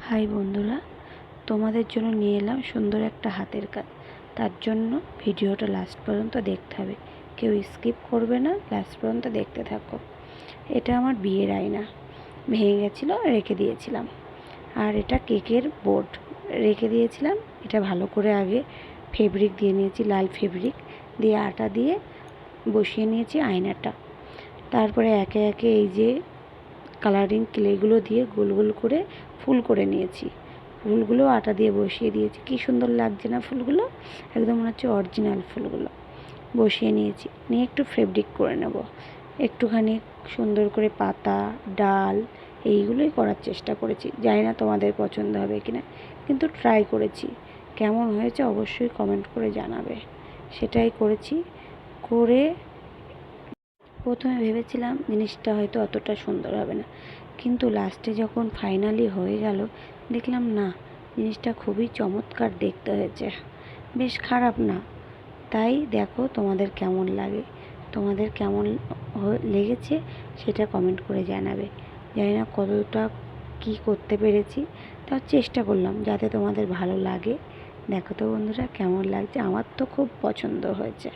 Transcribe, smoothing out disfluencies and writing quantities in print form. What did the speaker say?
High বন্ধুরা, তোমাদের জন্য নিয়ে এলাম সুন্দর একটা হাতের কাজ। তার জন্য ভিডিওটা লাস্ট পর্যন্ত দেখতে হবে, কেউ স্কিপ করবে না, লাস্ট পর্যন্ত দেখতে থাকো। এটা আমার বিয়ের আয়না, ভেঙে গেছিলো, রেখে দিয়েছিলাম। আর এটা কেকের বোর্ড, রেখে দিয়েছিলাম। এটা ভালো করে আগে ফেব্রিক দিয়ে নিয়েছি, লাল ফেব্রিক দিয়ে আটা দিয়ে বসিয়ে নিয়েছি আয়নাটা। তারপরে একে একে এই যে কালারিং ক্লেগুলো দিয়ে গোল গোল করে ফুল করে নিয়েছি। ফুলগুলো আটা দিয়ে বসিয়ে দিয়েছি। কি সুন্দর লাগছে না ফুলগুলো, একদম মনে হচ্ছে অরিজিনাল ফুলগুলো। বসিয়ে নিয়েছি, নিয়ে একটু ফেব্রিক করে নেব। একটুখানি সুন্দর করে পাতা, ডাল এইগুলোই করার চেষ্টা করেছি। জানি না তোমাদের পছন্দ হবে কিনা, কিন্তু ট্রাই করেছি। কেমন হয়েছে অবশ্যই কমেন্ট করে জানাবে। সেটাই করেছি। করে প্রথমে ভেবেছিলাম জিনিসটা হয়তো অতটা সুন্দর হবে না, কিন্তু লাস্টে যখন ফাইনালি হয়ে গেল দেখলাম না, জিনিসটা খুবই চমৎকার দেখতে হয়েছে, বেশ খারাপ না। তাই দেখো তোমাদের কেমন লাগে, তোমাদের কেমন লেগেছে সেটা কমেন্ট করে জানাবে। জানি না কতটা কি করতে পেরেছি, তাও চেষ্টা করলাম যাতে তোমাদের ভালো লাগে। দেখো তো বন্ধুরা কেমন লাগছে, আমার তো খুব পছন্দ হয়েছে।